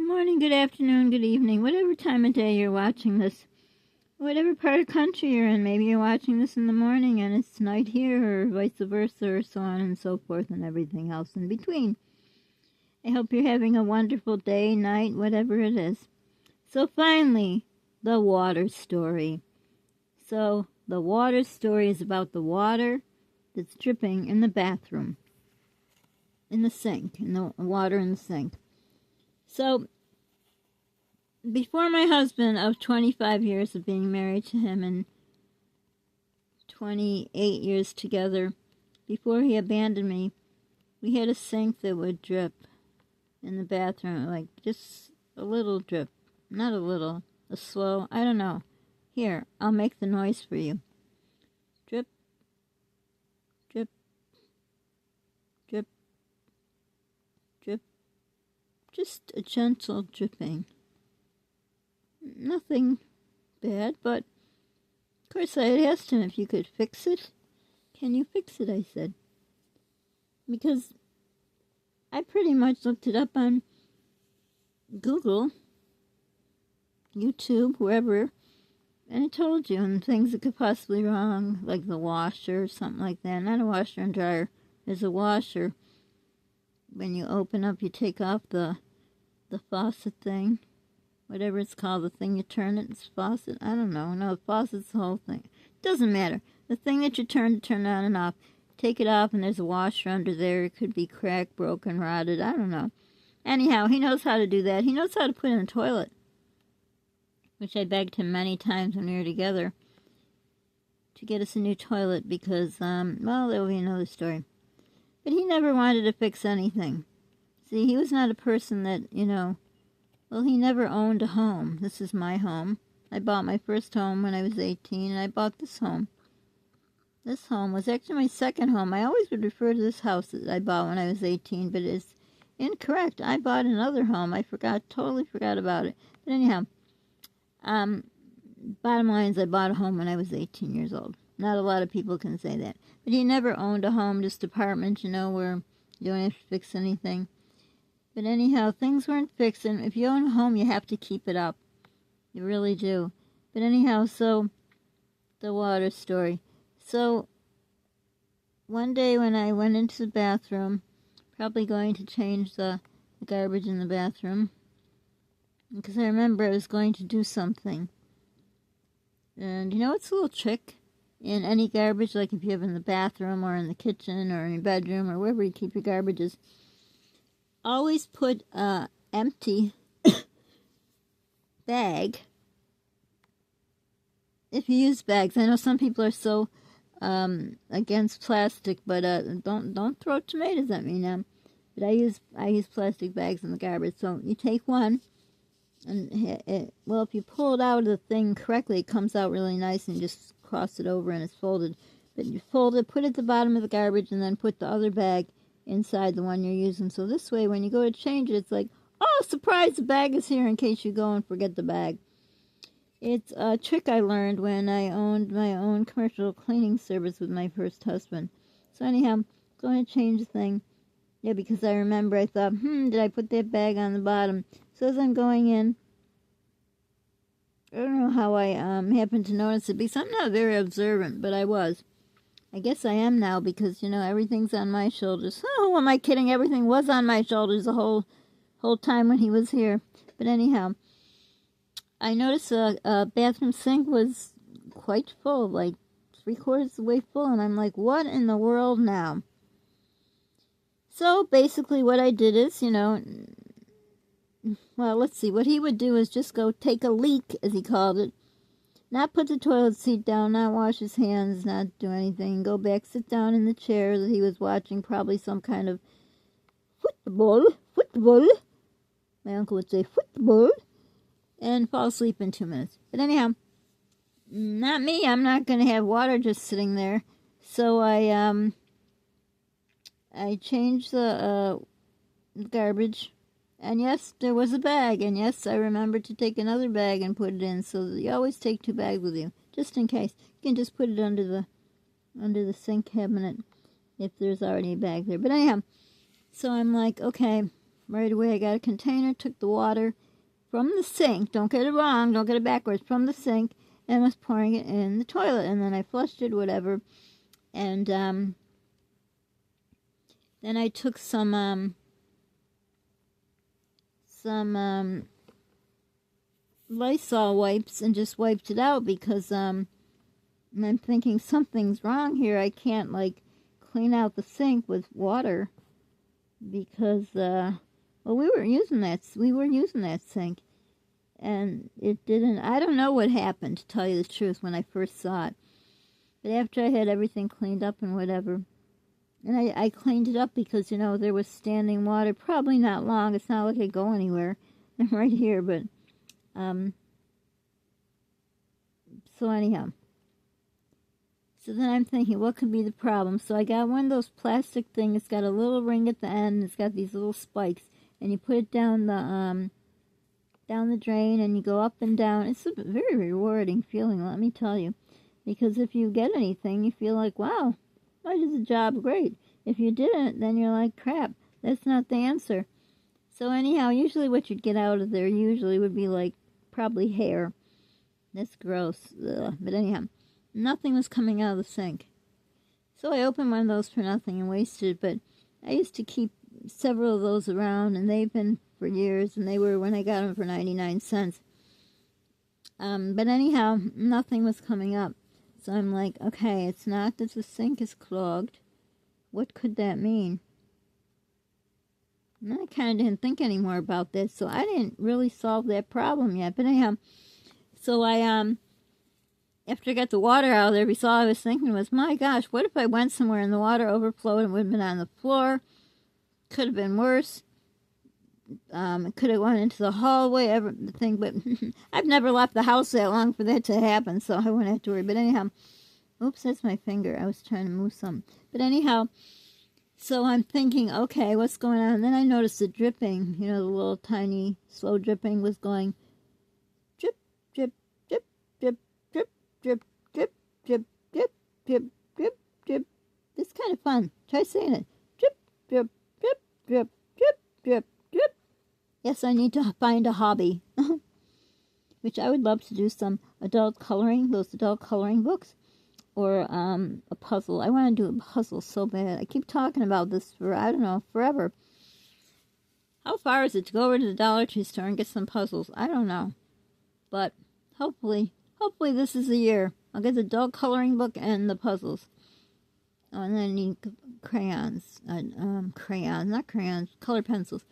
morning, good afternoon, good evening, whatever time of day you're watching this, whatever part of the country you're in. Maybe you're watching this in the morning and it's night here, or vice versa, or so on and so forth, and everything else in between. I hope you're having a wonderful day, night, whatever it is. So finally, the water story. So the water story is about the water that's dripping in the bathroom, in the sink, in the water in the sink. So, before my husband of 25 years of being married to him and 28 years together, before he abandoned me, we had a sink that would drip in the bathroom, like just a little drip. Not a little, a slow, I don't know. Here, I'll make the noise for you. Drip, drip, drip, drip. Just a gentle dripping. Nothing bad, but of course I had asked him if you could fix it. Can you fix it, I said. Because I pretty much looked it up on Google, YouTube, wherever, and it told you, and things that could possibly be wrong, like the washer or something like that. Not a washer and dryer. There's a washer. When you open up, you take off the faucet thing. Whatever it's called, the thing you turn it, it's faucet. I don't know. No, the faucet's the whole thing. Doesn't matter. The thing that you turn to turn on and off. Take it off, and there's a washer under there. It could be cracked, broken, rotted. I don't know. Anyhow, he knows how to do that. He knows how to put in a toilet, which I begged him many times when we were together to get us a new toilet because, well, there will be another story. But he never wanted to fix anything. See, he was not a person that, well, he never owned a home. This is my home. I bought my first home when I was 18, and I bought this home. This home was actually my second home. I always would refer to this house that I bought when I was 18, but it's incorrect. I bought another home. I totally forgot about it. But anyhow, bottom line is I bought a home when I was 18 years old. Not a lot of people can say that. But he never owned a home, just apartment, where you don't have to fix anything. But anyhow, things weren't fixed, and if you own a home, you have to keep it up. You really do. But anyhow, so, the water story. So, one day when I went into the bathroom, probably going to change the garbage in the bathroom, because I remember I was going to do something. And it's a little trick in any garbage, like if you have in the bathroom or in the kitchen or in your bedroom or wherever you keep your garbages. Always put an empty bag. If you use bags, I know some people are so against plastic, but don't throw tomatoes at me now. But I use plastic bags in the garbage. So you take one, and if you pull it out of the thing correctly, it comes out really nice, and you just cross it over and it's folded. But you fold it, put it at the bottom of the garbage, and then put the other bag inside the one you're using. So this way, when you go to change it, it's like, oh, surprise, the bag is here in case you go and forget the bag. It's a trick I learned when I owned my own commercial cleaning service with my first husband. So anyhow, going to change the thing. Yeah, because I remember I thought, did I put that bag on the bottom? So as I'm going in, I don't know how I happened to notice it, because I'm not very observant, but I was. I guess I am now because, everything's on my shoulders. Oh, am I kidding? Everything was on my shoulders the whole time when he was here. But anyhow, I noticed a bathroom sink was quite full, like 3/4 of the way full, and I'm like, what in the world now? So basically what I did is, well, let's see, what he would do is just go take a leak, as he called it. Not put the toilet seat down, not wash his hands, not do anything. Go back, sit down in the chair that he was watching, probably some kind of football. My uncle would say football. And fall asleep in 2 minutes. But anyhow, not me. I'm not going to have water just sitting there. So I changed the garbage. And yes, there was a bag, and yes, I remembered to take another bag and put it in, so you always take 2 bags with you, just in case. You can just put it under the sink cabinet if there's already a bag there. But anyhow, so I'm like, okay, right away I got a container, took the water from the sink, don't get it wrong, don't get it backwards, from the sink, and was pouring it in the toilet. And then I flushed it, whatever. And then I took some Lysol wipes and just wiped it out because I'm thinking something's wrong here. I can't like clean out the sink with water because we were using that sink and it didn't. I don't know what happened, to tell you the truth, when I first saw it. But after I had everything cleaned up and whatever, and I cleaned it up because, you know, there was standing water, probably not long. It's not like I go anywhere. I'm right here, but so anyhow. So then I'm thinking, what could be the problem? So I got one of those plastic things. It's got a little ring at the end. It's got these little spikes, and you put it down the drain, and you go up and down. It's a very rewarding feeling, let me tell you, because if you get anything, you feel like, wow, I did the job great. If you didn't, then you're like, crap, that's not the answer. So anyhow, usually what you'd get out of there usually would be like probably hair. That's gross. Ugh. But anyhow, nothing was coming out of the sink. So I opened one of those for nothing and wasted it. But I used to keep several of those around, and they've been for years, and they were when I got them for 99 cents. But anyhow, nothing was coming up. So I'm like, okay, it's not that the sink is clogged. What could that mean? And I kind of didn't think any more about this, so I didn't really solve that problem yet. But anyhow, so I, after I got the water out of there, all I was thinking was, my gosh, what if I went somewhere and the water overflowed and would have been on the floor? Could have been worse. It could have gone into the hallway, everything, but I've never left the house that long for that to happen, so I wouldn't have to worry. But anyhow, oops, that's my finger. I was trying to move something. But anyhow, so I'm thinking, okay, what's going on? And then I noticed the dripping, you know, the little tiny slow dripping was going drip, drip, drip, drip, drip, drip, drip, drip, drip, drip, drip, drip. It's kind of fun. Try saying it. Drip, drip, drip, drip, drip, drip, drip. Yes, I need to find a hobby, which I would love to do some adult coloring, those adult coloring books. Or a puzzle. I want to do a puzzle so bad. I keep talking about this for, I don't know, forever. How far is it to go over to the Dollar Tree store and get some puzzles? I don't know. But hopefully this is the year. I'll get the adult coloring book and the puzzles. Oh, and then I need crayons. Color pencils.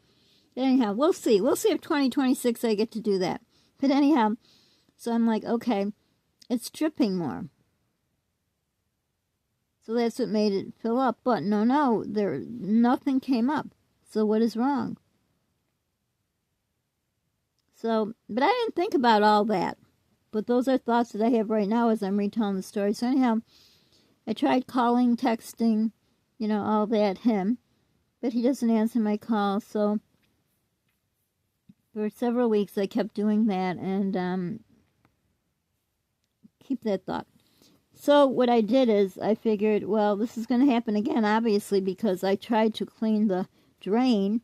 But anyhow, we'll see. We'll see if 2026 I get to do that. But anyhow, so I'm like, okay, it's dripping more. So that's what made it fill up. But no, nothing came up. So what is wrong? So, but I didn't think about all that. But those are thoughts that I have right now as I'm retelling the story. So anyhow, I tried calling, texting, you know, all that, him. But he doesn't answer my calls. So for several weeks I kept doing that and keep that thought. So what I did is I figured, well, this is going to happen again, obviously, because I tried to clean the drain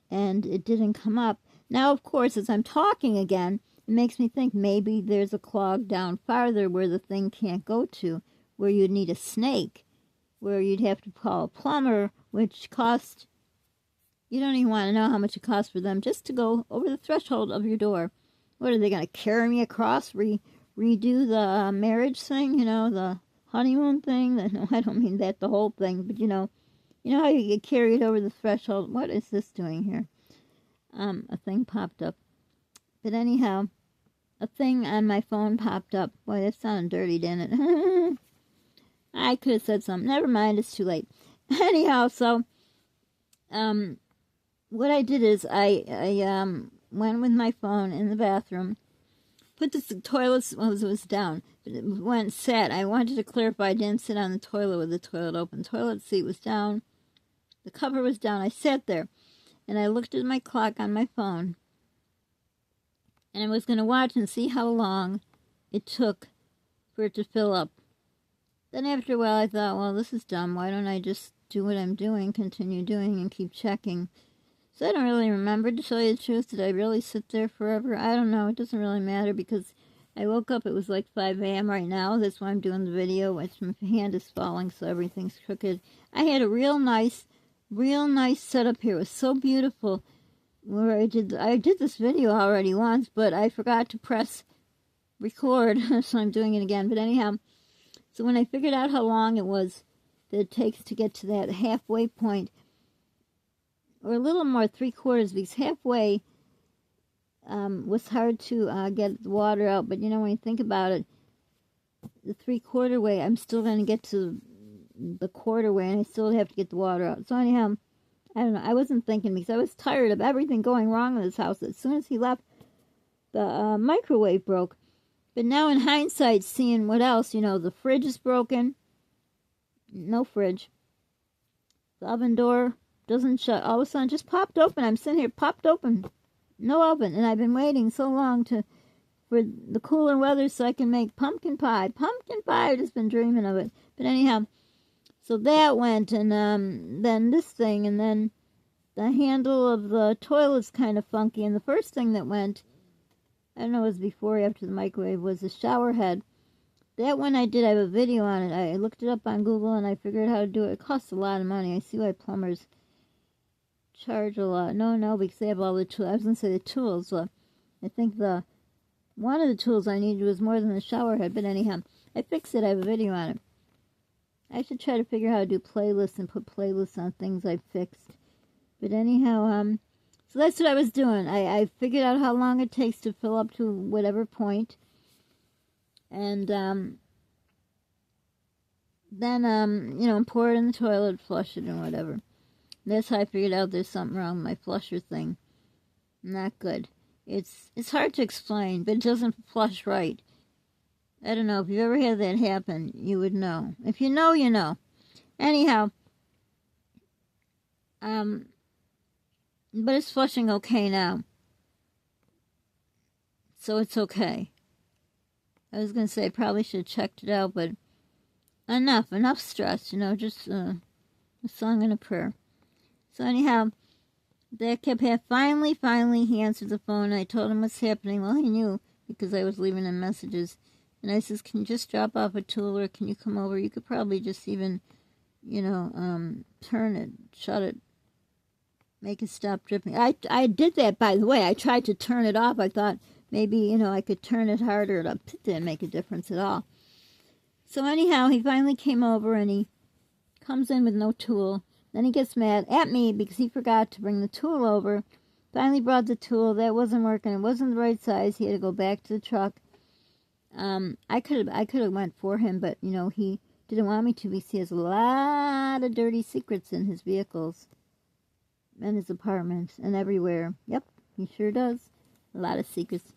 and it didn't come up. Now, of course, as I'm talking again, it makes me think maybe there's a clog down farther where the thing can't go to, where you'd need a snake, where you'd have to call a plumber, which costs, you don't even want to know how much it costs for them just to go over the threshold of your door. What, are they going to carry me across, redo the marriage thing, you know, the honeymoon thing? No, I don't mean that, the whole thing, but you know how you get carried over the threshold. What is this doing here? A thing popped up. But anyhow, a thing on my phone popped up. Boy, that sounded dirty, didn't it? I could have said something. Never mind, it's too late. Anyhow, so, what I did is I went with my phone in the bathroom, put the toilet was down, but it went sat. I wanted to clarify I didn't sit on the toilet with the toilet open. Toilet seat was down. The cover was down. I sat there, and I looked at my clock on my phone, and I was going to watch and see how long it took for it to fill up. Then after a while, I thought, well, this is dumb. Why don't I just do what I'm doing, continue doing, and keep checking? So I don't really remember, to tell you the truth. Did I really sit there forever? I don't know. It doesn't really matter because I woke up, it was like 5 a.m. right now. That's why I'm doing the video. My hand is falling, so everything's crooked. I had a real nice setup here. It was so beautiful. Where I did this video already once, but I forgot to press record, so I'm doing it again. But anyhow, so when I figured out how long it was that it takes to get to that halfway point, or a little more, 3/4, because halfway was hard to get the water out. But you know, when you think about it, the 3/4 way, I'm still going to get to the quarter way, and I still have to get the water out. So anyhow, I don't know. I wasn't thinking because I was tired of everything going wrong in this house. As soon as he left, the microwave broke. But now in hindsight, seeing what else, you know, the fridge is broken. No fridge. The oven door doesn't shut. All of a sudden, just popped open. I'm sitting here, popped open. No oven. And I've been waiting so long for the cooler weather so I can make pumpkin pie. Pumpkin pie. I've just been dreaming of it. But anyhow, so that went, and then this thing, and then the handle of the toilet's kind of funky. And the first thing that went, I don't know, it was before or after the microwave, was the shower head. That one I did, I have a video on it. I looked it up on Google and I figured out how to do it. It costs a lot of money. I see why plumbers charge a lot. No, because they have all the tools. I was going to say the tools. I think one of the tools I needed was more than the shower head. But anyhow, I fixed it. I have a video on it. I should try to figure out how to do playlists and put playlists on things I fixed. But anyhow, so that's what I was doing. I figured out how long it takes to fill up to whatever point. And then, you know, pour it in the toilet, flush it, and whatever. That's how I figured out there's something wrong with my flusher thing. Not good. It's hard to explain, but it doesn't flush right. I don't know. If you've ever had that happen, you would know. If you know, you know. Anyhow, but it's flushing okay now. So it's okay. I was going to say I probably should have checked it out, but enough stress, you know, just a song and a prayer. So anyhow, that kept happening. Finally, he answered the phone. I told him what's happening. Well, he knew because I was leaving him messages. And I says, can you just drop off a tool, or can you come over? You could probably just even, you know, turn it, shut it, make it stop dripping. I did that, by the way. I tried to turn it off. I thought maybe, you know, I could turn it harder. It didn't make a difference at all. So anyhow, he finally came over, and he comes in with no tool. Then he gets mad at me because he forgot to bring the tool over. Finally brought the tool. That wasn't working. It wasn't the right size. He had to go back to the truck. I could have went for him, but, you know, he didn't want me to because he has a lot of dirty secrets in his vehicles and his apartments and everywhere. Yep, he sure does. A lot of secrets.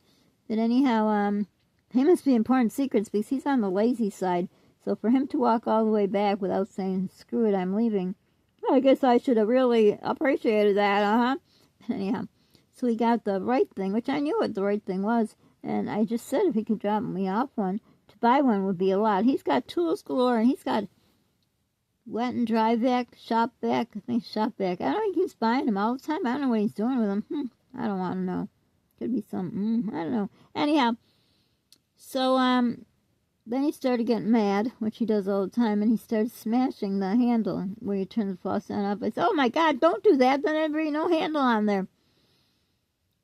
But anyhow, they must be important secrets because he's on the lazy side. So for him to walk all the way back without saying, screw it, I'm leaving, well, I guess I should have really appreciated that, Anyhow, so he got the right thing, which I knew what the right thing was. And I just said if he could drop me off one, to buy one would be a lot. He's got tools galore, and he's got wet and dry vac, shop vac. I think shop vac. I don't know, he keeps buying them all the time. I don't know what he's doing with them. I don't want to know. Could be something. I don't know. Anyhow, so then he started getting mad, which he does all the time, and he started smashing the handle where you turn the faucet on up. I said, oh my God, don't do that. Then there'd be no handle on there.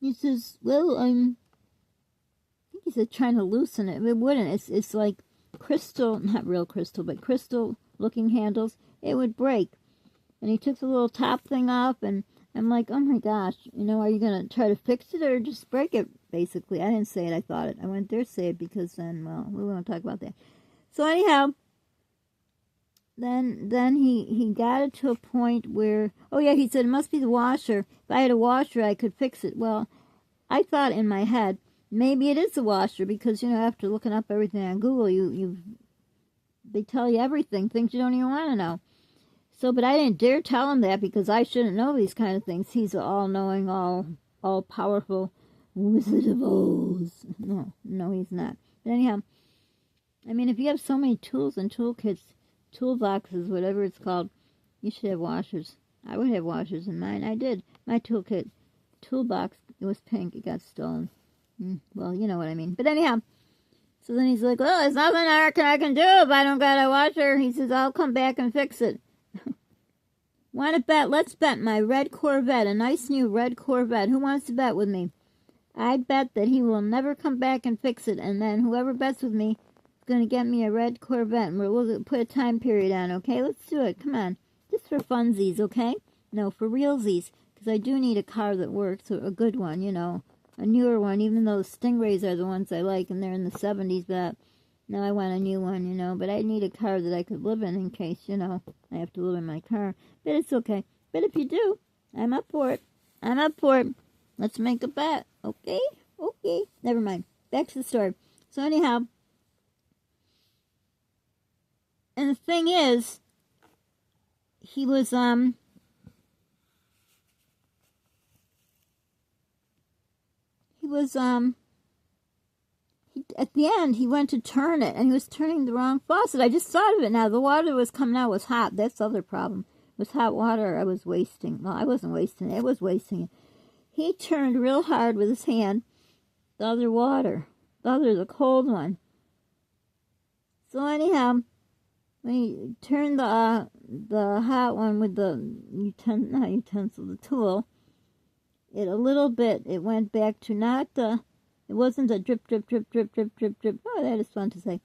He says, well, he said trying to loosen it. It wouldn't. It's like crystal, not real crystal, but crystal looking handles. It would break. And he took the little top thing off, and I'm like, oh my gosh, you know, are you going to try to fix it or just break it, basically? I didn't say it, I thought it. I went there to say it because then, well, we won't talk about that. So anyhow, then he got it to a point where, oh yeah, he said it must be the washer. If I had a washer, I could fix it. Well, I thought in my head, maybe it is the washer because, you know, after looking up everything on Google, they tell you everything, things you don't even want to know. So, but I didn't dare tell him that because I shouldn't know these kind of things. He's all-knowing, all-powerful Wizard of Oz. No, he's not. But anyhow, I mean, if you have so many tools and toolkits, toolboxes, whatever it's called, you should have washers. I would have washers in mine. I did. My toolbox, it was pink. It got stolen. Well, you know what I mean. But anyhow, so then he's like, well, there's nothing I can do if I don't got a washer. He says, I'll come back and fix it. Want to bet? Let's bet my red Corvette, a nice new red Corvette. Who wants to bet with me? I bet that he will never come back and fix it, and then whoever bets with me is going to get me a red Corvette, and we'll put a time period on, okay? Let's do it. Come on. Just for funsies, okay? No, for realsies, because I do need a car that works, a good one, you know, a newer one, even though the Stingrays are the ones I like, and they're in the 70s, but now I want a new one, you know, but I need a car that I could live in case, you know, I have to live in my car, but it's okay. But if you do, I'm up for it. I'm up for it. Let's make a bet, okay? Okay. Never mind. Back to the story. So anyhow, and the thing is, he was, at the end, he went to turn it, and he was turning the wrong faucet. I just thought of it now. The water that was coming out was hot. That's the other problem. It was hot water I was wasting. Well, I wasn't wasting it. It was wasting it. He turned real hard with his hand the other water. The cold one. So anyhow, when he turned the hot one with the the tool, it a little bit, it went back to not the, it wasn't a drip, drip, drip, drip, drip, drip, drip. Oh, that is fun to say.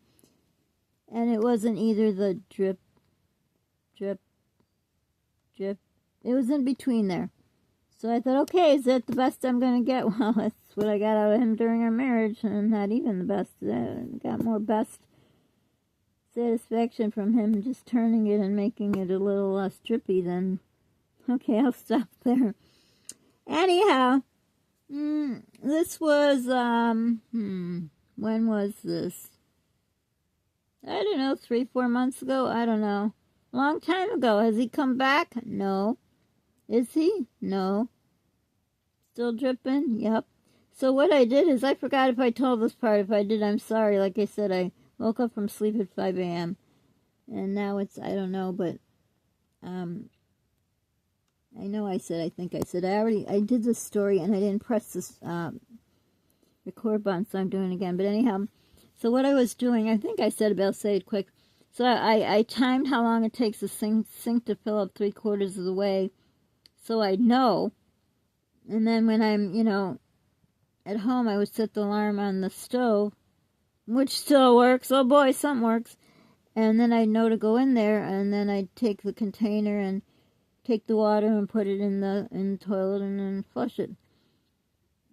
And it wasn't either the drip, drip, drip. It was in between there. So I thought, okay, is that the best I'm going to get? Well, that's what I got out of him during our marriage, and not even the best. I got more best satisfaction from him just turning it and making it a little less drippy than, okay, I'll stop there. Anyhow, this was, when was this? I don't know, 3-4 months ago? I don't know. Long time ago. Has he come back? No. Is he? No. Still dripping? Yep. So what I did is, I forgot if I told this part. If I did, I'm sorry. Like I said, I woke up from sleep at 5 a.m. And now it's, I don't know, but, I know I think I said, I did this story and I didn't press this, record button, so I'm doing it again. But anyhow, so what I was doing, I think I said it, but I'll say it quick. So I timed how long it takes the sink to fill up 3/4 of the way, so I'd know. And then when I'm, you know, at home, I would set the alarm on the stove, which still works. Oh boy, something works. And then I'd know to go in there, and then I'd take the container and take the water and put it in the toilet and then flush it.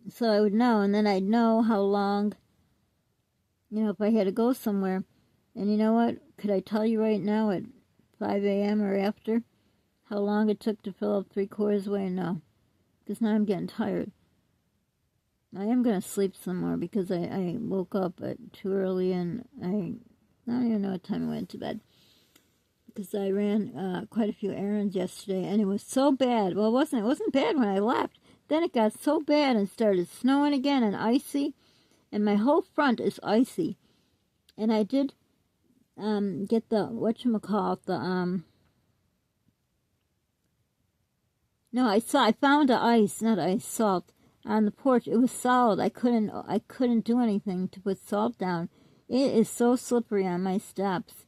So I would know, and then I'd know how long, you know, if I had to go somewhere. And you know what? Could I tell you right now at 5 a.m. or after how long it took to fill up 3/4 of the way? No. Because now I'm getting tired. I am going to sleep some more because I woke up too early, and I don't even know what time I went to bed. Because I ran quite a few errands yesterday, and it was so bad. Well, it wasn't bad when I left. Then it got so bad and started snowing again and icy, and my whole front is icy. And I did get the, I found the ice, not ice, salt, on the porch. It was solid. I couldn't do anything to put salt down. It is so slippery on my steps.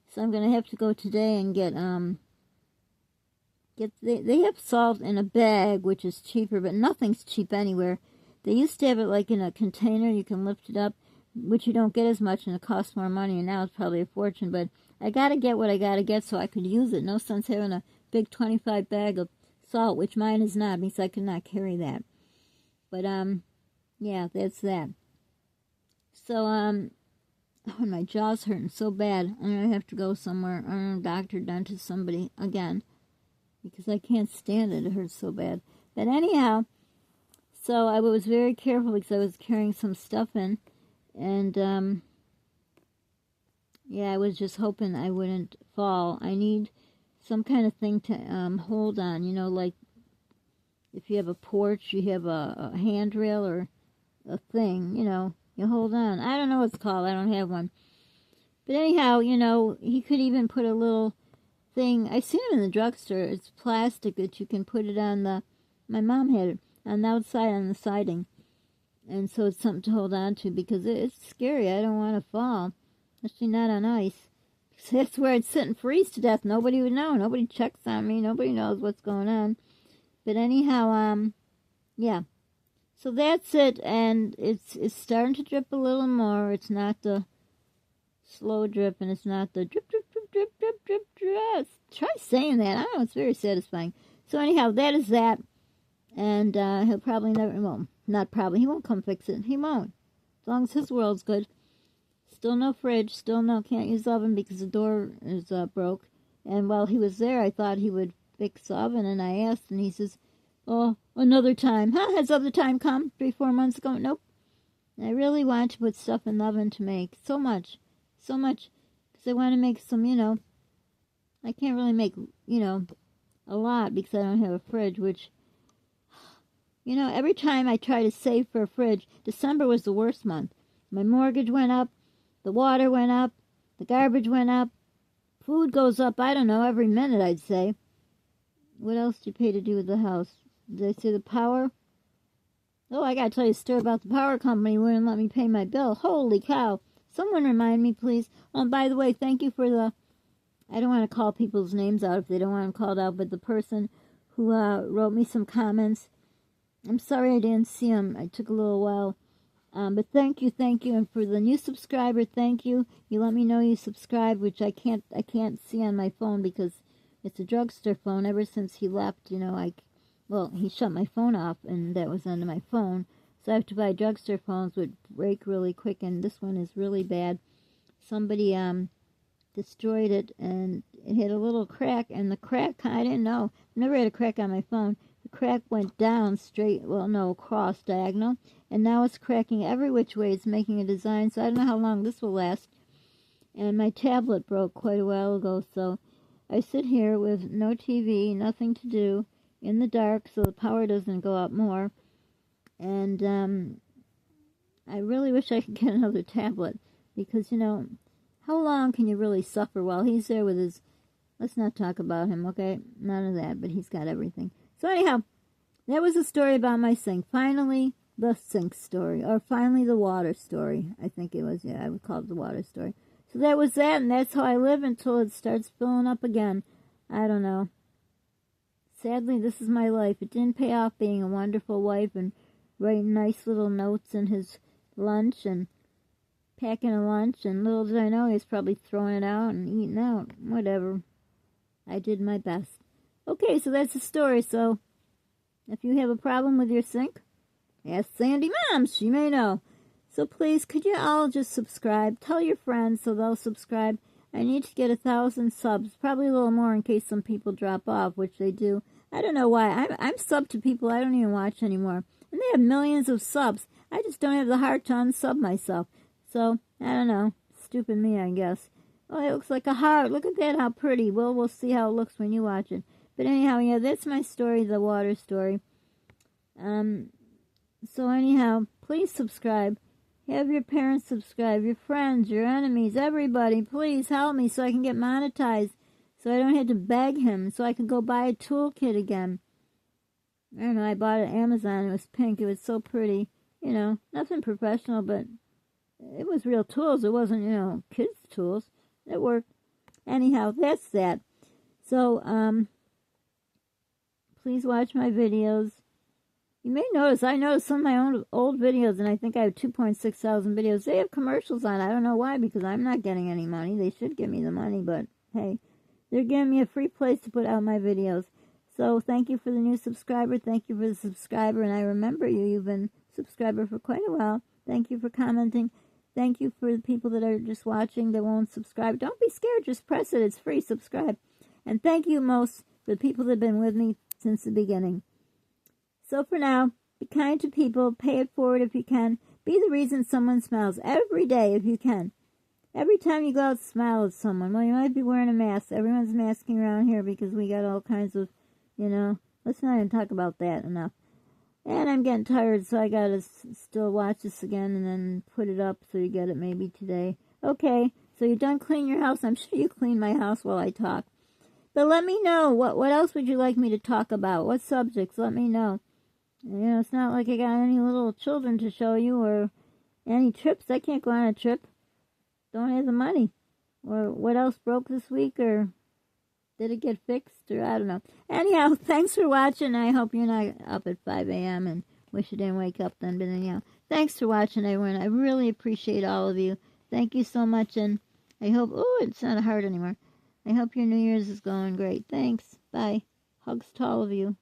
So I'm going to have to go today and get they have salt in a bag, which is cheaper, but nothing's cheap anywhere. They used to have it like in a container, you can lift it up, which you don't get as much, and it costs more money, and now it's probably a fortune. But I got to get what I got to get so I could use it. No sense having a big 25 bag of salt, which mine is not, because I could not carry that. But, yeah, that's that. So, oh, my jaw's hurting so bad. I'm going to have to go somewhere. I don't know, doctor, dentist, somebody, again, because I can't stand it. It hurts so bad. But anyhow, so I was very careful because I was carrying some stuff in. And, yeah, I was just hoping I wouldn't fall. I need some kind of thing to hold on, you know, like if you have a porch, you have a handrail or a thing, you know, you hold on. I don't know what it's called. I don't have one. But anyhow, you know, he could even put a little thing. I've seen them in the drugstore. It's plastic that you can put it on the. My mom had it on the outside on the siding, and so it's something to hold on to because it's scary. I don't want to fall, especially not on ice. That's where I'd sit and freeze to death. Nobody would know. Nobody checks on me. Nobody knows what's going on. But anyhow, yeah. So that's it, and it's starting to drip a little more. It's not the slow drip, and it's not the drip, drip, drip, drip, drip, drip, drip. Try saying that. I don't know, it's very satisfying. So anyhow, that is that, and he'll probably never, well, not probably, he won't come fix it. He won't, as long as his world's good. Still no fridge, still no, can't use oven because the door is broke. And while he was there, I thought he would fix the oven, and I asked, and he says, oh, another time. Huh, has other time come 3-4 months ago? Nope. I really want to put stuff in the oven to make so much, because I want to make some, I can't really make, a lot because I don't have a fridge, which, every time I try to save for a fridge, December was the worst month. My mortgage went up. The water went up, the garbage went up, food goes up, I don't know, every minute I'd say. What else do you pay to do with the house? Did I say the power? Oh, I gotta tell you a story about the power company who wouldn't let me pay my bill. Holy cow. Someone remind me, please. Oh, and by the way, thank you for I don't want to call people's names out if they don't want them called out, but the person who wrote me some comments, I'm sorry I didn't see them. I took a little while. But thank you, and for the new subscriber, thank you. You let me know you subscribed, which I can't see on my phone because it's a drugstore phone. Ever since he left, he shut my phone off, and that was under my phone. So I have to buy drugstore phones, which break really quick, and this one is really bad. Somebody destroyed it, and it had a little crack, and the crack, I didn't know. I've never had a crack on my phone. The crack went down across diagonal, and now it's cracking every which way. It's making a design, so I don't know how long this will last. And my tablet broke quite a while ago, so I sit here with no TV, nothing to do, in the dark, so the power doesn't go up more. And I really wish I could get another tablet, because, how long can you really suffer while he's there with his... Let's not talk about him, okay? None of that, but he's got everything. So anyhow, that was a story about my sink. Finally, the sink story, or finally the water story. I think it was, I would call it the water story. So that was that, and that's how I live until it starts filling up again. I don't know. Sadly, this is my life. It didn't pay off being a wonderful wife and writing nice little notes in his lunch and packing a lunch, and little did I know he was probably throwing it out and eating out. Whatever. I did my best. Okay, so that's the story. So if you have a problem with your sink, ask Sandy Mom. She may know. So please, could you all just subscribe? Tell your friends so they'll subscribe. I need to get 1,000 subs. Probably a little more in case some people drop off, which they do. I don't know why. I'm subbed to people I don't even watch anymore. And they have millions of subs. I just don't have the heart to unsub myself. So, I don't know. Stupid me, I guess. Oh, it looks like a heart. Look at that, how pretty. Well, we'll see how it looks when you watch it. But anyhow, yeah, that's my story, the water story. So anyhow, please subscribe. Have your parents subscribe, your friends, your enemies, everybody. Please help me so I can get monetized, so I don't have to beg him, so I can go buy a toolkit again. I don't know, I bought it at Amazon. It was pink. It was so pretty. Nothing professional, but it was real tools. It wasn't, kids' tools. It worked. Anyhow, that's that. So, please watch my videos. You may notice, I noticed some of my own old videos, and I think I have 2.6 thousand videos. They have commercials on. I don't know why, because I'm not getting any money. They should give me the money, but hey, they're giving me a free place to put out my videos. So thank you for the new subscriber. Thank you for the subscriber, and I remember you. You've been a subscriber for quite a while. Thank you for commenting. Thank you for the people that are just watching that won't subscribe. Don't be scared. Just press it. It's free. Subscribe. And thank you most for the people that have been with me since the beginning. So for now, be kind to people. Pay it forward if you can. Be the reason someone smiles every day if you can. Every time you go out, smile at someone. Well, you might be wearing a mask. Everyone's masking around here because we got all kinds of, let's not even talk about that enough. And I'm getting tired, so I gotta still watch this again and then put it up so you get it maybe today. Okay, so you're done cleaning your house. I'm sure you clean my house while I talk. But let me know. What else would you like me to talk about? What subjects? Let me know. You know, it's not like I got any little children to show you or any trips. I can't go on a trip. Don't have the money. Or what else broke this week, or did it get fixed, or I don't know. Anyhow, thanks for watching. I hope you're not up at 5 a.m. and wish you didn't wake up then. But anyhow, thanks for watching, everyone. I really appreciate all of you. Thank you so much, and I hope... Oh, it's not hard anymore. I hope your New Year's is going great. Thanks. Bye. Hugs to all of you.